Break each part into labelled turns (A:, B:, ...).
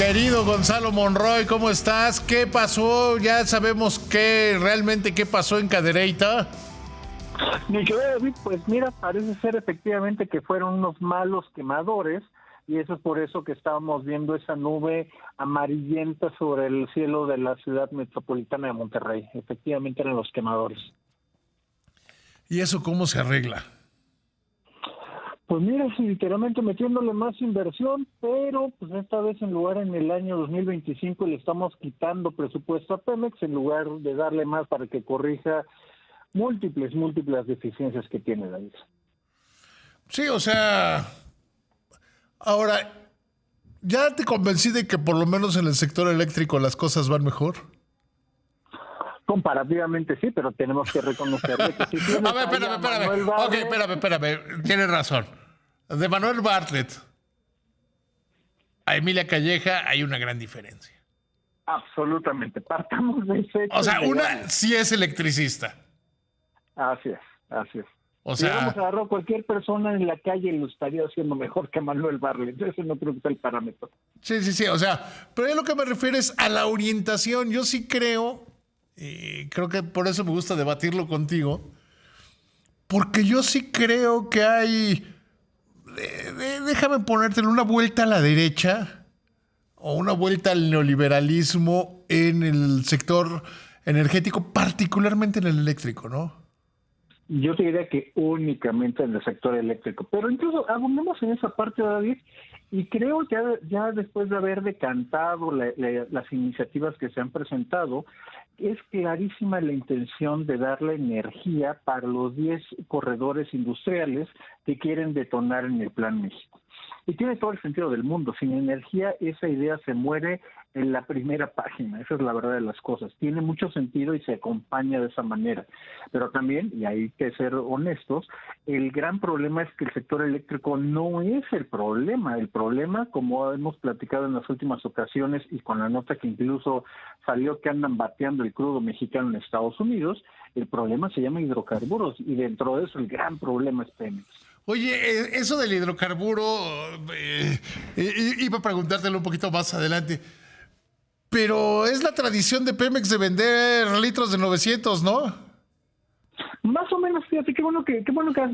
A: Querido Gonzalo Monroy, ¿cómo estás? ¿Qué pasó? Ya sabemos realmente qué pasó en Cadereyta.
B: Mi querido David, pues mira, parece ser efectivamente que fueron unos malos quemadores y eso es por eso que estábamos viendo esa nube amarillenta sobre el cielo de la ciudad metropolitana de Monterrey. Efectivamente eran los quemadores.
A: ¿Y eso cómo se arregla?
B: Pues mira, sí, literalmente metiéndole más inversión, pero pues esta vez en lugar en el año 2025 le estamos quitando presupuesto a Pemex en lugar de darle más para que corrija múltiples deficiencias que tiene David.
A: Sí, o sea, ahora, ¿ya te convencí de que por lo menos en el sector eléctrico las cosas van mejor?
B: Comparativamente sí, pero tenemos que reconocerle que si tienes
A: A ver, espérame. Ok, espérame. Tienes razón. De Manuel Bartlett a Emilia Calleja hay una gran diferencia.
B: Absolutamente. Partamos de ese hecho.
A: O sea, una sí es electricista.
B: Así es.
A: O
B: Si hubiéramos
A: sea,
B: agarrado a cualquier persona en la calle lo estaría haciendo mejor que Manuel Bartlett. Ese no creo que sea el parámetro.
A: sí. O sea, pero yo lo que me refiero es a la orientación. Yo sí creo, creo que por eso me gusta debatirlo contigo, porque yo sí creo que hay, déjame ponértelo, una vuelta a la derecha o una vuelta al neoliberalismo en el sector energético, particularmente en el eléctrico, ¿no?
B: Yo te diría que únicamente en el sector eléctrico, pero incluso abundemos en esa parte, David, y creo ya después de haber decantado las iniciativas que se han presentado, es clarísima la intención de darle energía para los 10 corredores industriales que quieren detonar en el Plan México. Y tiene todo el sentido del mundo. Sin energía esa idea se muere en la primera página. Esa es la verdad de las cosas. Tiene mucho sentido y se acompaña de esa manera. Pero también, y hay que ser honestos, el gran problema es que el sector eléctrico no es el problema. El problema, como hemos platicado en las últimas ocasiones y con la nota que incluso salió que andan bateando el crudo mexicano en Estados Unidos, el problema se llama hidrocarburos y dentro de eso el gran problema es Pemex.
A: Oye, eso del hidrocarburo, iba a preguntártelo un poquito más adelante, pero es la tradición de Pemex de vender litros de 900, ¿no?
B: Más o menos, fíjate, qué bueno que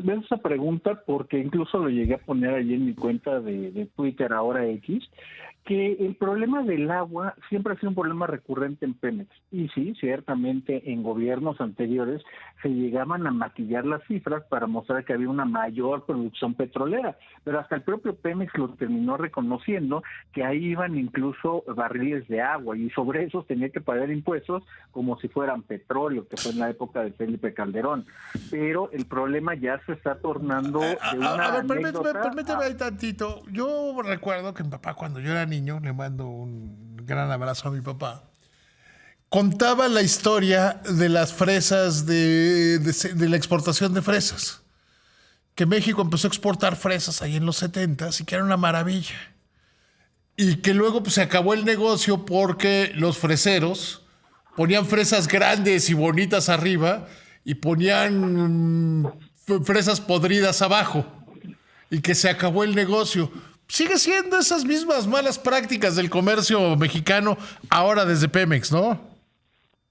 B: ves esa pregunta, porque incluso lo llegué a poner allí en mi cuenta de Twitter, ahora X, que el problema del agua siempre ha sido un problema recurrente en Pemex. Y sí, ciertamente en gobiernos anteriores se llegaban a maquillar las cifras para mostrar que había una mayor producción petrolera, pero hasta el propio Pemex lo terminó reconociendo que ahí iban incluso barriles de agua y sobre esos tenía que pagar impuestos como si fueran petróleo, que fue en la época de Felipe Calderón. Pero el problema ya se está tornando de una
A: permíteme ahí tantito. Yo recuerdo que mi papá, cuando yo era niño, le mando un gran abrazo a mi papá, contaba la historia de las fresas, de la exportación de fresas. Que México empezó a exportar fresas ahí en los 70s y que era una maravilla. Y que luego pues, se acabó el negocio porque los freseros ponían fresas grandes y bonitas arriba y ponían fresas podridas abajo. Y que se acabó el negocio. Sigue siendo esas mismas malas prácticas del comercio mexicano ahora desde Pemex, ¿no?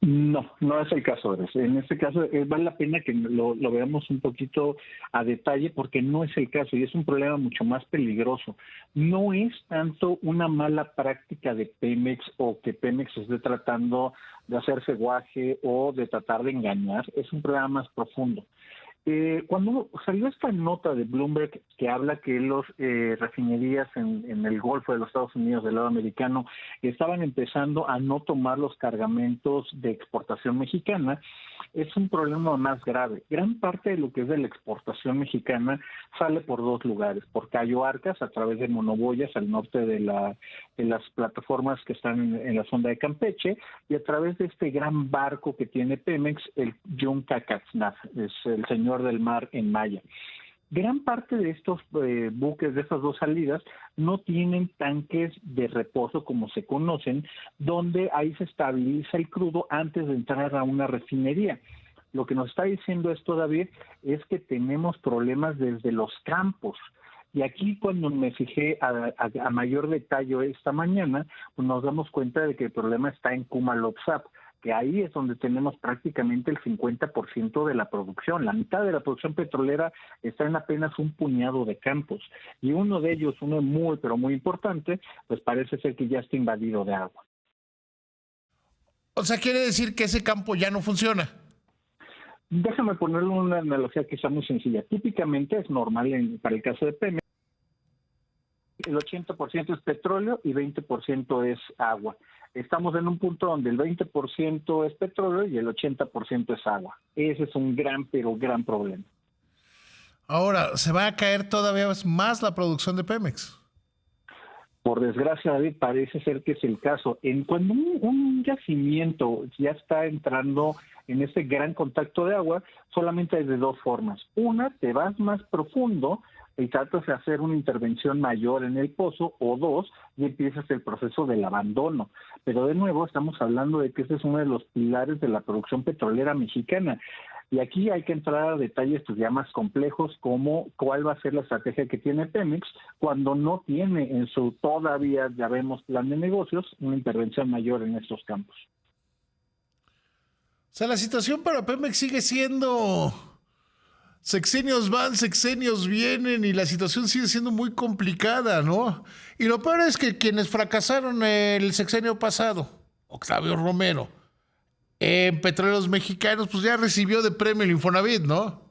B: No es el caso. En este caso vale la pena que lo veamos un poquito a detalle porque no es el caso y es un problema mucho más peligroso. No es tanto una mala práctica de Pemex o que Pemex esté tratando de hacerse guaje o de tratar de engañar, es un problema más profundo. Cuando salió esta nota de Bloomberg que habla que los refinerías en el Golfo de los Estados Unidos del lado americano estaban empezando a no tomar los cargamentos de exportación mexicana, es un problema más grave. Gran parte de lo que es de la exportación mexicana sale por dos lugares, por Cayo Arcas, a través de Monoboyas, al norte de las plataformas que están en la sonda de Campeche, y a través de este gran barco que tiene Pemex, el Yunca-Catznav, es el señor del mar en maya. Gran parte de estos buques, de estas dos salidas, no tienen tanques de reposo como se conocen, donde ahí se estabiliza el crudo antes de entrar a una refinería. Lo que nos está diciendo esto, David, es que tenemos problemas desde los campos. Y aquí cuando me fijé a mayor detalle esta mañana, pues nos damos cuenta de que el problema está en Kumalopsap, que ahí es donde tenemos prácticamente el 50% de la producción. La mitad de la producción petrolera está en apenas un puñado de campos. Y uno de ellos, uno muy, pero muy importante, pues parece ser que ya está invadido de agua.
A: O sea, quiere decir que ese campo ya no funciona.
B: Déjame ponerle una analogía que sea muy sencilla. Típicamente es normal para el caso de Pemex, el 80% es petróleo y 20% es agua. Estamos en un punto donde el 20% es petróleo y el 80% es agua. Ese es un gran, pero gran problema.
A: Ahora, ¿se va a caer todavía más la producción de Pemex?
B: Por desgracia, David, parece ser que es el caso. Cuando un yacimiento ya está entrando en ese gran contacto de agua, solamente hay de dos formas. Una, te vas más profundo y tratas de hacer una intervención mayor en el pozo, o dos, y empiezas el proceso del abandono. Pero de nuevo, estamos hablando de que este es uno de los pilares de la producción petrolera mexicana. Y aquí hay que entrar a detalles pues, ya más complejos, como cuál va a ser la estrategia que tiene Pemex cuando no tiene en su todavía, ya vemos, plan de negocios, una intervención mayor en estos campos.
A: O sea, la situación para Pemex sigue siendo sexenios van, sexenios vienen y la situación sigue siendo muy complicada, ¿no? Y lo peor es que quienes fracasaron el sexenio pasado, Octavio Romero, en Petróleos Mexicanos, pues ya recibió de premio el Infonavit, ¿no?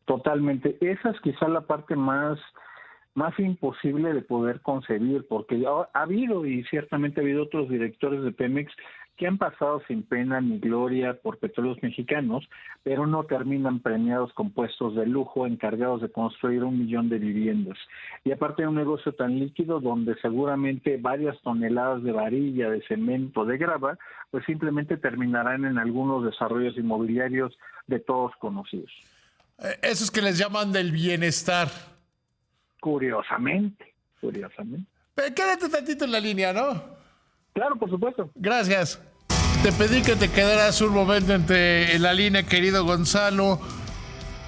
B: Totalmente. Esa es quizá la parte más imposible de poder concebir, porque ha habido, y ciertamente ha habido otros directores de Pemex que han pasado sin pena ni gloria por Petróleos Mexicanos, pero no terminan premiados con puestos de lujo, encargados de construir 1 millón de viviendas. Y aparte de un negocio tan líquido donde seguramente varias toneladas de varilla, de cemento, de grava, pues simplemente terminarán en algunos desarrollos inmobiliarios de todos conocidos.
A: Esos que les llaman del bienestar.
B: Curiosamente.
A: Pero quédate tantito en la línea, ¿no?
B: Claro, por supuesto.
A: Gracias. Te pedí que te quedaras un momento en la línea, querido Gonzalo,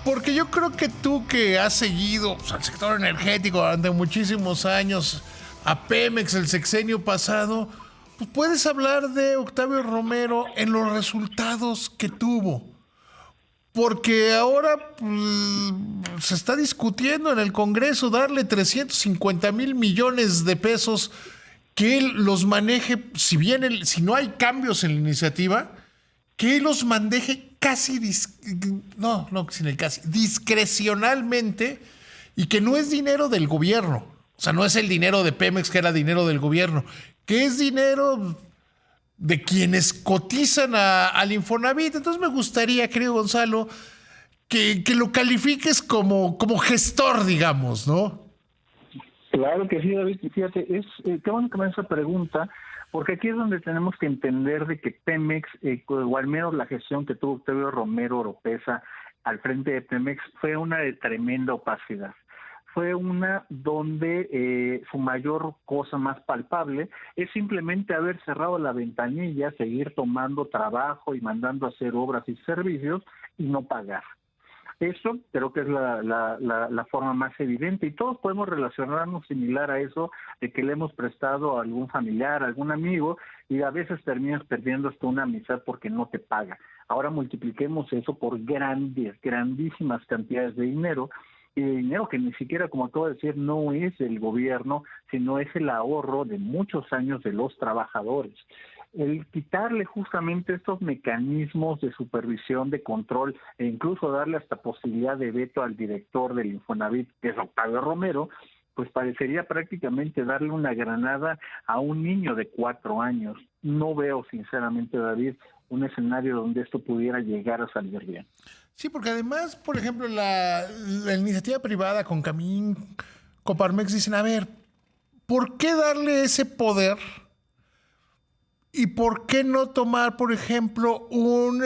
A: porque yo creo que tú que has seguido pues, al sector energético durante muchísimos años, a Pemex el sexenio pasado, pues puedes hablar de Octavio Romero en los resultados que tuvo. Porque ahora pues, se está discutiendo en el Congreso darle 350 mil millones de pesos que él los maneje, si no hay cambios en la iniciativa, que él los maneje discrecionalmente y que no es dinero del gobierno. O sea, no es el dinero de Pemex que era dinero del gobierno, que es dinero de quienes cotizan al Infonavit. Entonces me gustaría, querido Gonzalo, que lo califiques como gestor, digamos, ¿no?
B: Claro que sí, David. Fíjate, qué bueno que me haces esa pregunta, porque aquí es donde tenemos que entender de que Pemex, o al menos la gestión que tuvo Octavio Romero Oropeza al frente de Pemex, fue una de tremenda opacidad. Fue una donde su mayor cosa más palpable es simplemente haber cerrado la ventanilla, seguir tomando trabajo y mandando a hacer obras y servicios y no pagar. Eso creo que es la forma más evidente, y todos podemos relacionarnos similar a eso, de que le hemos prestado a algún familiar, a algún amigo, y a veces terminas perdiendo hasta una amistad porque no te paga. Ahora multipliquemos eso por grandísimas cantidades de dinero, y de dinero que ni siquiera, como acabo de decir, no es del gobierno, sino es el ahorro de muchos años de los trabajadores. El quitarle justamente estos mecanismos de supervisión, de control, e incluso darle hasta posibilidad de veto al director del Infonavit, que es Octavio Romero, pues parecería prácticamente darle una granada a un niño de 4 años. No veo, sinceramente, David, un escenario donde esto pudiera llegar a salir bien.
A: Sí, porque además, por ejemplo, la iniciativa privada con Camín, Coparmex dicen, a ver, ¿por qué darle ese poder? ¿Y por qué no tomar, por ejemplo, un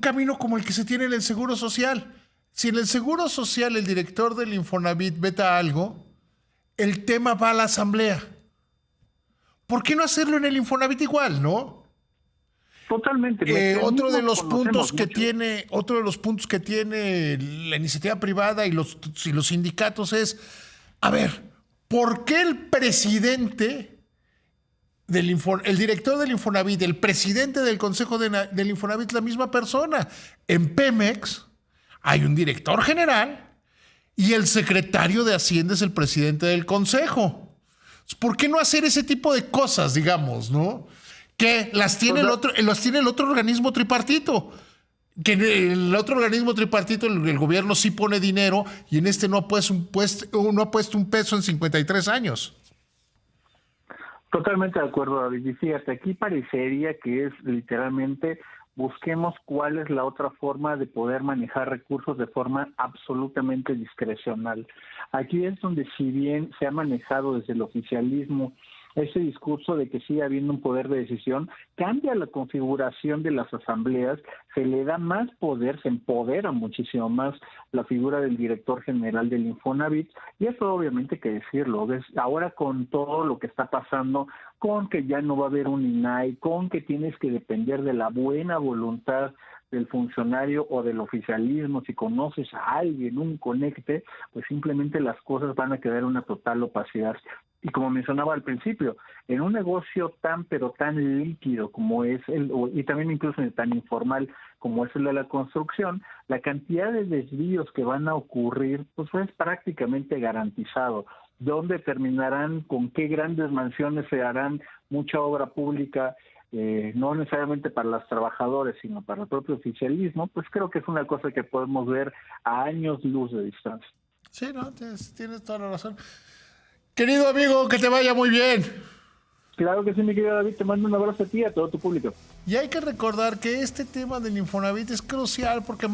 A: camino como el que se tiene en el Seguro Social? Si en el Seguro Social el director del Infonavit veta algo, el tema va a la asamblea. ¿Por qué no hacerlo en el Infonavit igual, no?
B: Totalmente.
A: Otro de los puntos que tiene la iniciativa privada y los sindicatos es, a ver, ¿por qué el presidente el director del Infonavit, el presidente del Consejo del Infonavit es la misma persona? En Pemex hay un director general y el secretario de Hacienda es el presidente del Consejo. ¿Por qué no hacer ese tipo de cosas, digamos, no? Que las tiene el otro organismo tripartito. Que en el otro organismo tripartito el gobierno sí pone dinero y en este no ha puesto un peso en 53 años.
B: Totalmente de acuerdo, David. Y fíjate, aquí parecería que es literalmente busquemos cuál es la otra forma de poder manejar recursos de forma absolutamente discrecional. Aquí es donde, si bien se ha manejado desde el oficialismo ese discurso de que sigue habiendo un poder de decisión, cambia la configuración de las asambleas, se le da más poder, se empodera muchísimo más la figura del director general del Infonavit, y eso obviamente hay que decirlo. Ahora con todo lo que está pasando, con que ya no va a haber un INAI, con que tienes que depender de la buena voluntad del funcionario o del oficialismo, si conoces a alguien, un conecte, pues simplemente las cosas van a quedar en una total opacidad. Y como mencionaba al principio, en un negocio tan pero tan líquido como es y también incluso tan informal como es el de la construcción, la cantidad de desvíos que van a ocurrir pues es prácticamente garantizado. ¿Dónde terminarán? ¿Con qué grandes mansiones se harán mucha obra pública? No necesariamente para los trabajadores, sino para el propio oficialismo, pues creo que es una cosa que podemos ver a años luz de distancia.
A: Sí, no, tienes toda la razón. Querido amigo, que te vaya muy bien.
B: Claro que sí, mi querido David, te mando un abrazo a ti y a todo tu público.
A: Y hay que recordar que este tema del Infonavit es crucial porque